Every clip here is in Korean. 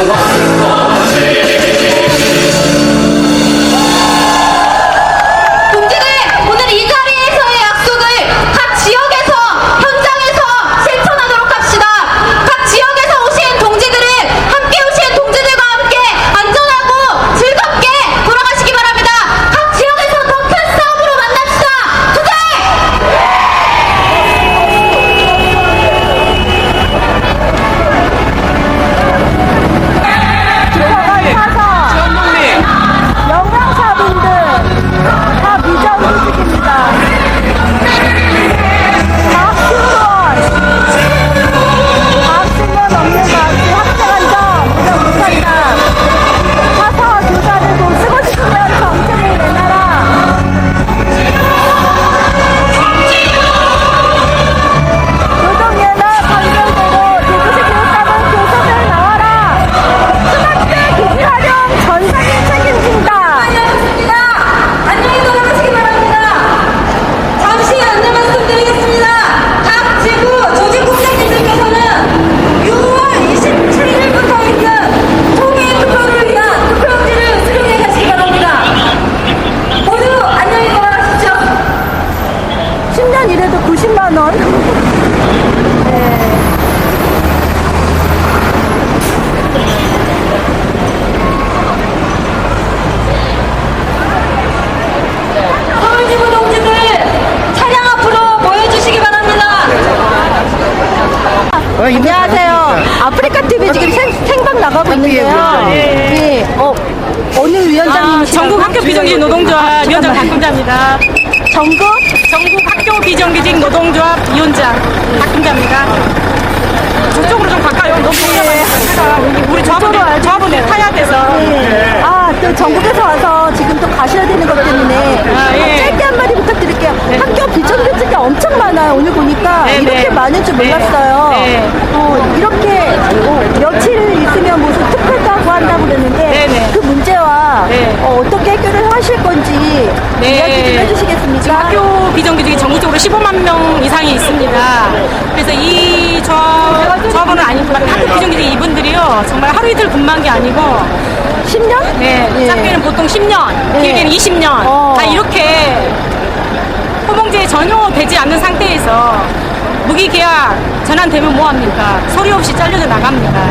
동지들, 오늘 이 자리에서의 약속을 각 지역에서 현장에서 실천하도록 합시다. 각 지역에서 오신 동지들은 함께 오신 동지들과 함께 안전하고 즐겁게 돌아가시기 바랍니다. 각 지역에서 더 큰 싸움으로 만납시다. 투쟁! 영양사분들 다 비정규직입니다. 박수원, 없는 박수, 확정한정, 무정 못한다. 사서 교사를 돈 쓰고 싶으면 정책을 내놔라. 노동연합 판결대로 대구시 교육감은 교섭에 나와라. 초등학교 교사령 전상이 책임진다. 안녕히 돌아가시기 바랍니다. 잠시 안내 말씀드리겠습니다. 각 지구 조직국장님들께서는 6월 27일부터 있는 통일 투표를 위한 투표용지를 수령해 가시기 바랍니다. 모두 안녕히 돌아가십시오. 10년 일해도 90만 원. 네. 서울지구 동지들 차량 앞으로 모여주시기 바랍니다. 안녕하세요. 아프리카 TV 지금 생방 나가고 있는데요. 예. 오늘 위원장님 전국 학교 비정규직 노동조합 위원장 박금자입니다. 전국 전국 학교 비정규직 노동조합 위원장 박금자입니다. 저쪽으로 좀 가까요. 너무 복잡하니까 우리 조합원에 타야 돼서. 또 전국에서 와서 지금 또 가셔야 되는 것 때문에 짧게 한마디 부탁드릴게요. 학교 비정규직이 엄청 많아요. 오늘 보니까 이렇게 많은 줄 몰랐어요. 이렇게 며칠 있으면 무슨 투표도 하고 한다고 그러는데 그 문제와 어떻게 해결을 하실 건지 이야기 좀 해주시겠습니까? 지금 학교 비정규직이 전국적으로 15만 명 이상이 있습니다. 그래서 이 조합원은 아니지만 학교 비정규직 이분들이요 정말 하루 이틀 근무한 게 아니고 10년? 네, 짧게는 보통 10년, 길게는 20년 다 이렇게 호봉제에 전혀 되지 않는 상태에서 무기계약 전환되면 뭐합니까? 소리 없이 잘려져 나갑니다.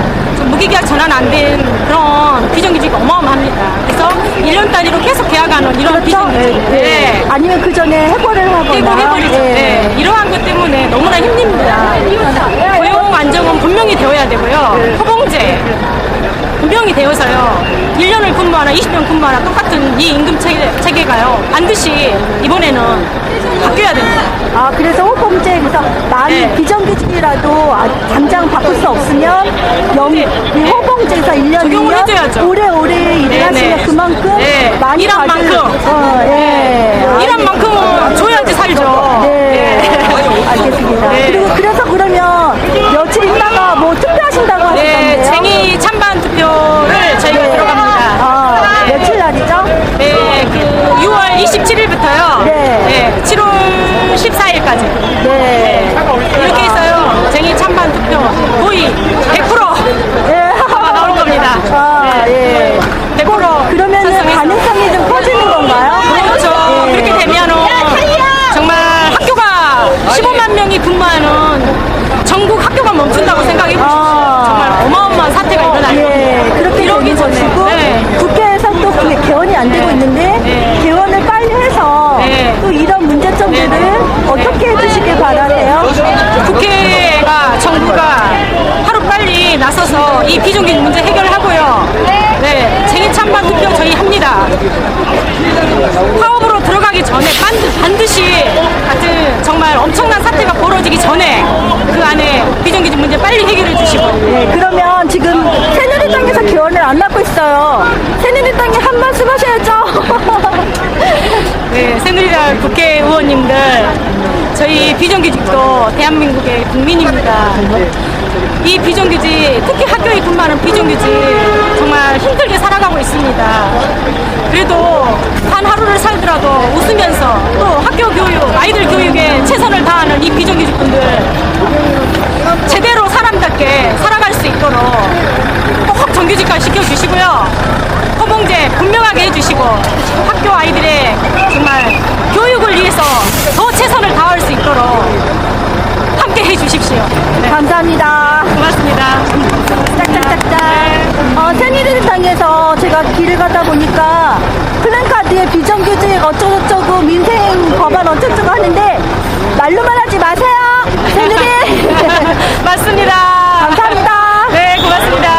무기계약 전환 안 된 그런 비정규직이 어마어마합니다. 그래서 1년 단위로 계속 계약하는 이런 비정규직. 아니면 그 전에 해고를 하거나 해버리죠. 이러한 것 때문에 너무나 힘듭니다. 고용 안정은 분명히 되어야 되고요. 호봉제 분명히 되어서요. 1년을 근무하나 20년 근무하나 똑같은 이 임금 체계가요. 반드시 이번에는 바뀌어야 됩니다. 그래서 호봉제에서 많이 비정규직이라도 당장 바꿀 수 없으면 이 호봉제에서 1년 적용을 해줘야죠. 오래 일을 하시면 그만큼 많이 일한 만큼 일한 만큼은 줘야지 살죠. 알겠습니다. 그리고 그래서 그러면 며칠 있다가 뭐 투표하신다고 하시던데요? 쟁의 찬반 투표를 저희가 들어갑니다. 며칠 날이죠? 네, 그 6월 27일부터요. 7월 14일까지. 이렇게 해서요. 쟁의 찬반 투표 거의 100% 나올 겁니다. 100% 그러면은 가능성이 좀 커지는 건가요? 그렇죠. 그렇게 되면은 정말 학교가 15만 명이 근무하는 전국 학교가 멈춘다고 생각해 보십시오. 정말 어마어마한 사태가 일어날 겁니다. 그렇게 이러기 되는 전에. 것이고 국회에서 또 그게 개원이 안 되고 있는데 개원을 빨리 해서 또 이런 문제점들을 어떻게 해주시길 바라세요? 국회가 정부가 하루 빨리 나서서 이 비정규직 문제 해결을 하고요. 쟁의 찬반 투표 저희 합니다. 파업으로 들어가기 전에 반드시 하여튼 정말 엄청난 사태가 벌어지기 전에 그 안에 비정규직 문제 빨리 해결해 주시고. 그러면 지금 새누리당에서 개원을 안 하고 있어요. 새누리당에 한 말씀 하셔야죠. 새누리당 국회의원님들 저희 비정규직도 대한민국의 국민입니다. 이 비정규직, 특히 학교에 근무하는 비정규직 정말 힘들게 살아가고 있습니다. 그래도 한 하루를 살더라도 웃으면서 또 학교 교육, 아이들 교육에 최선을 다하는 이 비정규직분들 제대로 사람답게 살아갈 수 있도록 꼭 정규직 건강하게 해주시고 학교 아이들의 정말 교육을 위해서 더 최선을 다할 수 있도록 함께 해주십시오. 네. 감사합니다. 고맙습니다. 짝짝짝짝. 새누리를 당해서 제가 길을 가다 보니까 플랜카드에 비정규직 어쩌고저쩌고 민생 법안 어쩌고저쩌고 하는데 말로만 하지 마세요. 새누리. 맞습니다. 감사합니다. 네, 고맙습니다.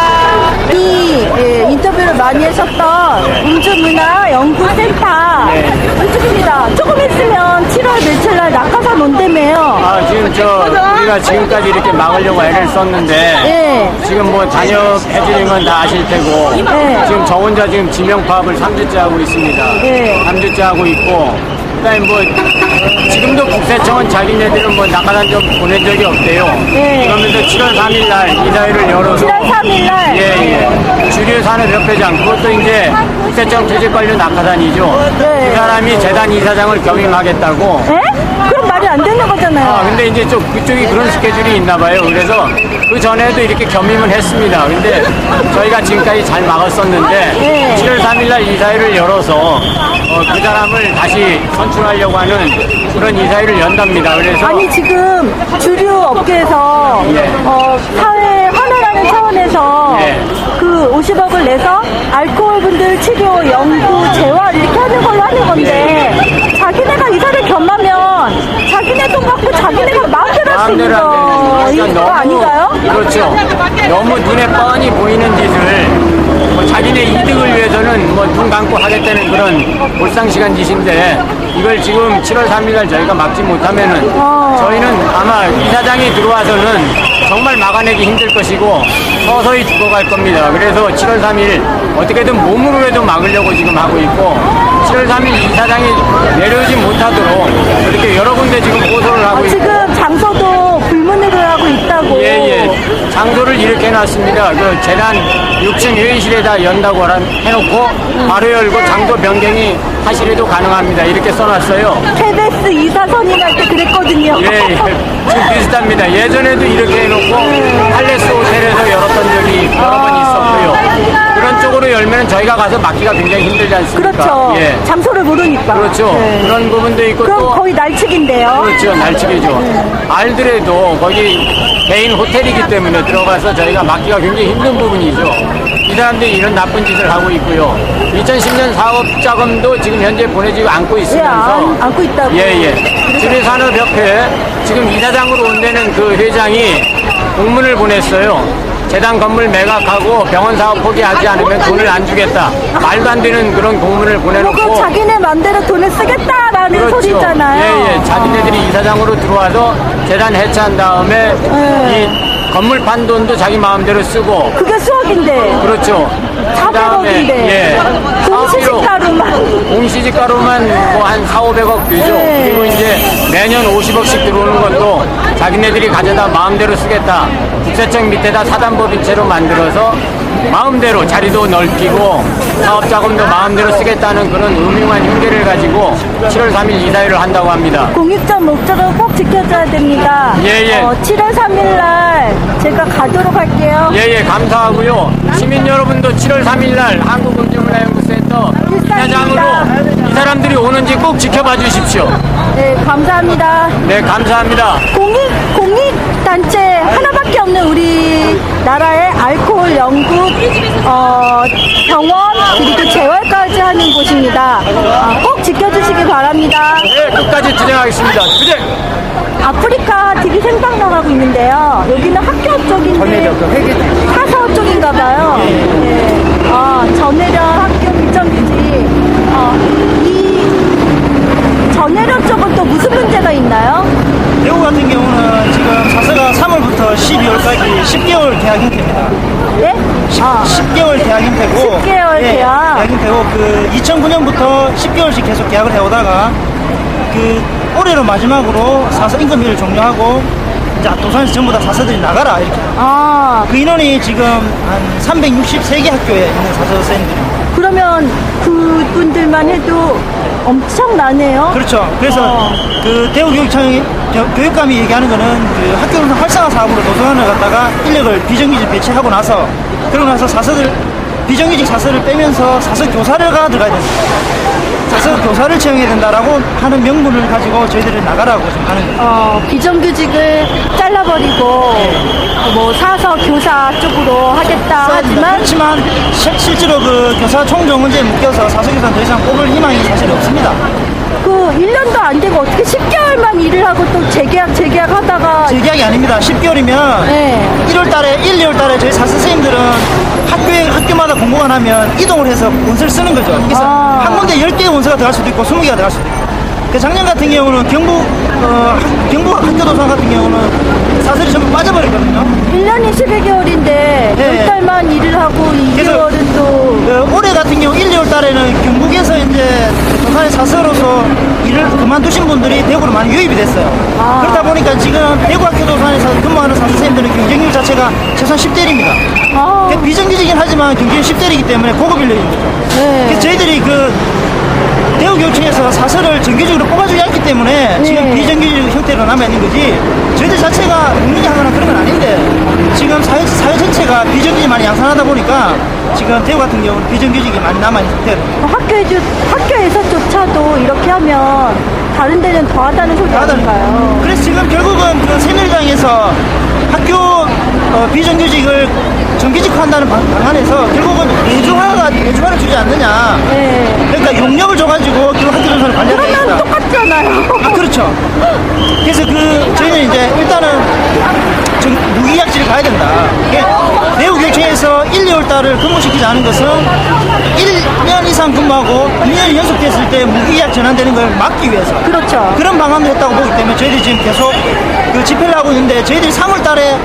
인터뷰를 많이 하셨던 음주문화연구센터 이쪽입니다. 조금 있으면 7월 며칠 날 낙하산 온다며요. 지금 우리가 지금까지 이렇게 막으려고 애를 썼는데 예. 지금 뭐 단협해지는 건 다 아실 테고 예. 지금 저 혼자 지금 지명파업을 3주째 하고 있습니다. 예. 3주째 하고 있고 그다음에 뭐 지금도 국세청은 자기네들은 뭐 낙하산 좀 보낸 적이 없대요. 예. 그러면서 7월 3일 날 이사회를 열어서 7월 3일 날. 예. 주류산업협회장 그것도 이제 국세청 퇴직관료 낙하산이죠. 네. 그 사람이 재단 이사장을 겸임하겠다고. 예? 그럼 말이 안 되는 거잖아요. 근데 이제 좀 그쪽이 그런 스케줄이 있나 봐요. 그래서 그 전에도 이렇게 겸임을 했습니다. 근데 저희가 지금까지 잘 막았었는데 네. 7월 3일 날 이사회를 열어서 그 사람을 다시 선출하려고 하는 그런 이사회를 연답니다. 그래서 아니 지금 주류 업계에서 예. 사회 환원하는 차원에서 예. 그 50억을 내서 알코올 분들 치료, 연구, 재활 이렇게 하는 걸로 하는 건데 자기네가 이사를 겸하면 자기네 돈 갖고 자기네가 마음대로 할 수 있는 마음대로 거 안 되는 이거 아닌가요? 그렇죠. 너무 눈에 뻔히 보이는 짓을 뭐 자기네 이득을 위해서는 뭐 눈 감고 하겠다는 그런 몰상식한 짓인데 이걸 지금 7월 3일 날 저희가 막지 못하면은 저희는 아마 이사장이 들어와서는 정말 막아내기 힘들 것이고 서서히 죽어갈 겁니다. 그래서 7월 3일 어떻게든 몸으로라도 막으려고 지금 하고 있고 7월 3일 이사장이 내려오지 못하도록 이렇게 여러 군데 지금 고소를 하고 있고 지금 장소도 불문으로 하고 있다고. 예. 장소를 이렇게 해놨습니다. 그 재단 6층 회의실에다 연다고 해놓고 바로 열고 장소 변경이 하시래도 가능합니다. 이렇게 써놨어요. KBS 이사 선임할 때 그랬거든요. 예. 지금 비슷합니다. 예전에도 이렇게 해놓고 팔레스 호텔에서 열었던 적이 여러 번 있었고요. 그런 쪽으로 열면 저희가 가서 막기가 굉장히 힘들지 않습니까? 그렇죠. 예. 장소를 모르니까. 그렇죠. 네. 그런 부분도 있고 그럼 또 거의 날치기인데요. 그렇죠. 날치기죠. 알더라도 거기 개인 호텔이기 때문에 들어가서 저희가 막기가 굉장히 힘든 부분이죠. 이 사람들이 이런 나쁜 짓을 하고 있고요. 2010년 사업 자금도 지금 현재 보내지 않고 있으면서 안고 있다고. 주류산업협회 지금 이사장으로 온다는 그 회장이 공문을 보냈어요. 재단 건물 매각하고 병원 사업 포기하지 않으면 돈을 안 주겠다. 말도 안 되는 그런 공문을 그럼 보내놓고 자기네 맘대로 돈을 쓰겠다라는 그렇죠. 소리잖아요. 예. 자기네들이 이사장으로 들어와서 재단 해체한 다음에 이 건물 판 돈도 자기 마음대로 쓰고 그게 수억인데. 그렇죠. 400억인데. 예. 공시지가로만. 공시지가로만 뭐 한 4, 500억 되죠. 네. 그리고 이제 매년 50억씩 들어오는 것도 자기네들이 가져다 마음대로 쓰겠다. 국세청 밑에다 사단법인체로 만들어서 마음대로 자리도 넓히고 사업 자금도 마음대로 쓰겠다는 그런 음흉한 흉계를 가지고 7월 3일 이사회를 한다고 합니다. 공익적 목적을 꼭 지켜줘야 됩니다. 예. 7월 3일 날 제가 가도록 할게요. 예, 감사하고요. 시민 여러분도 7월 3일 날 한국음주문화연구센터 이사장으로 이 사람들이 오는지 꼭 지켜봐 주십시오. 네, 감사합니다. 네, 감사합니다. 공익단체 하나밖에 없는 우리나라의 알코올 연구, 병원, 그리고 재활까지 하는 곳입니다. 꼭 지켜주시기 바랍니다. 네, 끝까지 진행하겠습니다. 주제! 아프리카 TV 생방 나가고 있는데요. 여기는 학교 쪽인데 사서 쪽인가 봐요. 네. 전해련 학교 비정규직. 이 전해련 쪽은 또 무슨 문제가 있나요? 대구 같은 경우는 지금 사서가 3월부터 12월까지 10개월 계약 형태입니다. 네? 10개월 계약 형태고 10개월 계약. 계약 형태고 그 2009년부터 10개월씩 계속 계약을 해오다가 그 올해로 마지막으로 사서 임금비를 종료하고 이제 도산에서 전부 다 사서들이 나가라 이렇게. 그 인원이 지금 한 363개 학교에 있는 사서 선생님들입니다. 그러면 그분들만 해도 엄청나네요. 그렇죠. 그래서 그 대구교육청이 교육감이 얘기하는 거는 그 학교 활성화 사업으로 도서관을 갖다가 인력을 비정규직 배치하고 나서 그러고 나서 사서들 비정규직 사서를 빼면서 사서 교사가 들어가야 된다. 사서 교사를 채용해야 된다라고 하는 명분을 가지고 저희들이 나가라고 지금 하는 거예요. 비정규직을 잘라버리고 뭐 사서 교사 쪽으로 하겠다 하지만 그렇지만 실제로 그 교사 총정원제에 묶여서 사서교사는 더 이상 뽑을 희망이 사실 없습니다. 그 1년도 안 되고 어떻게 10개월만 일을 하고 또 재계약 하다가 재계약이 아닙니다. 10개월이면 네. 1월달에 2월달에 저희 사서 선생님들은 학교마다 공고만 하면 이동을 해서 원서를 쓰는 거죠. 그래서 한 군데 10개의 원서가 들어갈 수도 있고 20개가 들어갈 수도 있고. 그 작년 같은 경우는 경북 학교도상 같은 경우는 사설이 전부 빠져버리거든요. 1년이 12개월인데 네. 10달만 일을 하고 2개월은 또 올해 같은 경우 1, 2월 달에는 경북에서 이제 도산의 사서로서 일을 그만두신 분들이 대구로 많이 유입이 됐어요. 그러다 보니까 지금 대구 학교도산에서 근무하는 사서 선생님들은 경쟁률 자체가 최소한 10대입니다. 비정규직이긴 하지만 경쟁률 10대이기 때문에 고급 인력입니다. 네. 그래서 저희들이 대구교육청에서 사서를 정규직으로 뽑아주지 않기 때문에 지금 비정규직 형태로 남아있는 거지 저희들 자체가 국민이 하거나 그런 건 아닌데 지금 사회 전체가 비정규직이 많이 양산하다 보니까 지금 대구 같은 경우는 비정규직이 많이 남아있는 상태로 학교에서조차도 이렇게 하면 다른 데는 더 하다는 소리 아닌가요? 그래서 지금 결국은 그 새누리당에서 학교 비정규직을 정규직화한다는 방안에서 결국은 예주화를 주지 않느냐. 네. 그러니까 용역을 줘가지고 결국 학교도산을 관리해야 그러면 되겠다. 똑같잖아요. 그렇죠. 그래서 저희는 이제 일단은 무기약직을 가야 된다. 대구교육청에서 1, 2월 달을 근무시키지 않은 것은 1년 이상 근무하고 2년이 연속됐을 때 무기약 전환되는 걸 막기 위해서. 그렇죠. 그런 방안도 했다고 보기 때문에 저희들이 지금 계속 그 집회를 하고 있는데 저희들이 3월 달에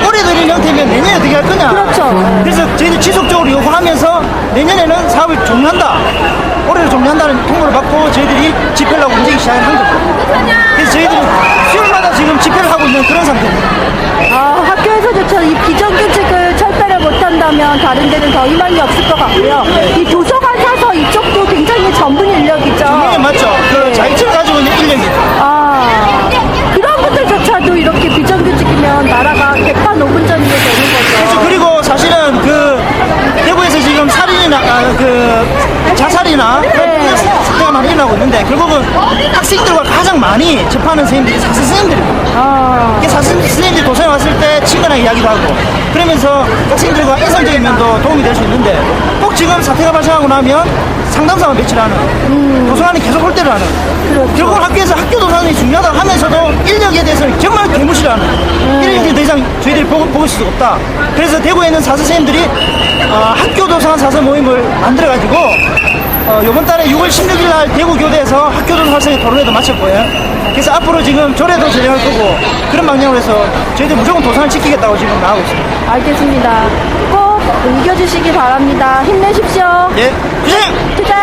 올해도 이런 형태면 내년에 어떻게 할 거냐. 그렇죠. 그래서 저희들이 지속적으로 요구하면서 내년에는 사업을 종료한다. 올해를 종료한다는 통보를 받고 저희들이 집회를 하고 움직이기 시작한 거죠. 그래서 저희들이 수요일마다 지금 집회를 하고 있는 그런 상태입니다. 학교에서조차 이 비정규직을 철폐를 못한다면 다른 데는 더 희망이 없을 것 같고요. 이 도서관 사서 이쪽도 굉장히 전문 인력이죠. 분명히 맞죠. 그 자격증을 가지고 있는 인력이죠. 그런 분들조차도 이렇게 비정규직이면 나라가 개판 5분 전이게 되는 거죠. 그렇죠. 그리고 사실은 대구에서 지금 살인이나 자살이나 그런 사태가 많이 일어나고 있는데 결국은 학생들과 가장 많이 접하는 선생님들이 사서 선생님들입니다. 사서 선생님들이 도서에 왔을 때 친근하게 이야기도 하고 그러면서 학생들과 인성적인 면도 도움이 될 수 있는데 꼭 지금 사태가 발생하고 나면 상담사만 배치하는 도서관이 계속 홀대를 하는 결국은 학교에서 학교 도서관이 중요하다고 하면서도 인력에 대해서는 정말 개무시를 하는 이런 형태 더 이상 저희들이 보고 있을 수 없다. 그래서 대구에 있는 사서 선생님들이 학교 도서관 사서 모임을 만들어가지고 이번 달에 6월 16일 날 대구 교대에서 학교 도서관 활성화 토론회도 마쳤고요. 그래서 앞으로 지금 조례도 진행할 거고 그런 방향으로 해서 저희들 무조건 도서관을 지키겠다고 지금 나가고 있습니다. 알겠습니다. 꼭 이겨주시기 바랍니다. 힘내십시오. 예, 투쟁!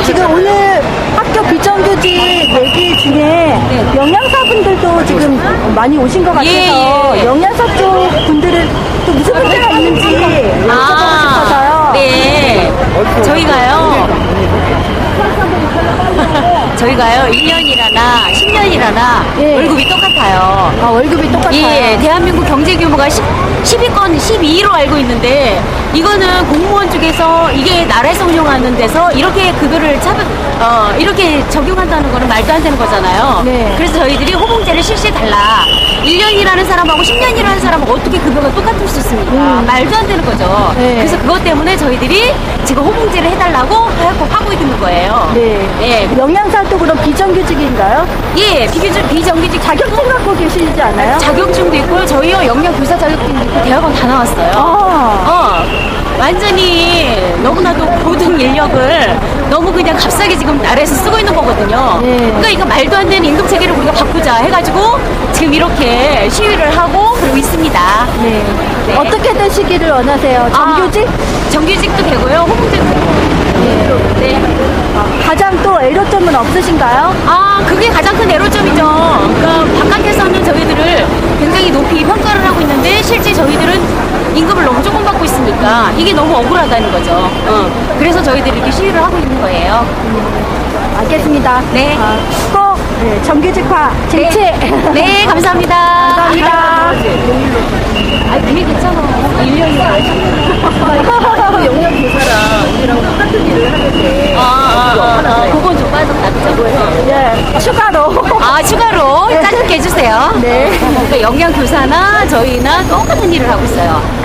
지금 오늘 학교 비정규직 얘기 중에 영양사분들도 지금 많이 오신 것 같아서 영양사 쪽 분들은 또 무슨 문제가 있는지 여쭤보고 싶어서요. 네. 저희가요 1년이라나 10년이라나 월급이 똑같아요. 월급이 똑같아요. 예, 대한민국 경제 규모가 10위권 12위로 알고 있는데 이거는 공무원 쪽에서 이게 나라에서 운영하는 데서 이렇게 급여를 이렇게 적용한다는 거는 말도 안 되는 거잖아요. 네. 그래서 저희들이 호봉제를 실시해달라. 1년이라는 사람하고 10년이라는 사람하고 어떻게 급여가 똑같을 수 있습니까? 말도 안 되는 거죠. 네. 그래서 그것 때문에 저희들이 지금 호봉제를 해달라고 하고 있는 거예요. 네. 예. 영양사도 그럼 비정규직인가요? 예, 비정규직 자격증 갖고 계시지 않아요? 자격증도 있고 저희요 영양교사 자격증도 있고 대학원 다 나왔어요. 완전히 너무나도 고등 인력을 너무 그냥 값싸게 지금 나라에서 쓰고 있는 거거든요. 네. 그러니까 이거 말도 안 되는 임금 체계를 우리가 바꾸자 해가지고 지금 이렇게 시위를 하고 그러고 있습니다. 네. 네. 어떻게 되시기를 원하세요? 정규직? 정규직도 되고요, 호봉제도 되고. 네. 가장 또 애로점은 없으신가요? 그게 가장 큰 애로점이죠. 그러니까 바깥에서는 저희들을 굉장히 높이 평가를 하고 있는데 실제 저희들은 임금을 너무 조금 받고 있으니까 이게 너무 억울하다는 거죠. 그래서 저희들이 이렇게 시위를 하고 있는 거예요. 알겠습니다. 네. 꼭 정규직화 쟁취. 네, 감사합니다. 감사합니다. 되게 괜찮아. 1년이나. 영양 교사랑 우리랑 똑같은 일을 하는데 그건 좀 빠졌다고 해요. 예, 추가로 아, 추가로 짧게 해주세요. 네. 그러니까 영양교사나 저희나 똑같은 일을 하고 있어요.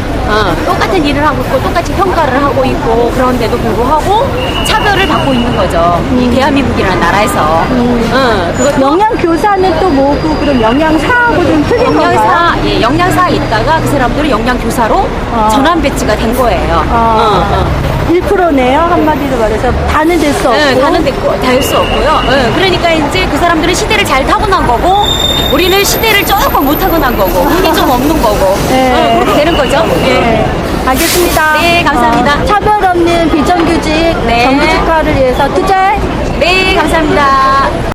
똑같은 일을 하고 있고 똑같이 평가를 하고 있고 그런데도 불구하고 차별을 받고 있는 거죠. 이 대한민국이라는 나라에서. 그것도 영양 교사는 또 뭐고 그럼 영양사하고 좀 틀린 건가요? 영양사, 예, 영양사에 있다가 그 사람들은 영양교사로 전환 배치가 된 거예요. 1%네요 한마디로 말해서 다는 될 수 없고. 네, 다는 될 수 없고요. 그러니까 이제 그 사람들은 시대를 잘 타고난 거고, 우리는 시대를 조금 못 타고난 거고, 운이 좀 없는 거고, 네. 그렇게 되는 거죠. 네. 알겠습니다. 네, 감사합니다. 차별 없는 비정규직 네. 정규직화를 위해서 투쟁. 네, 감사합니다.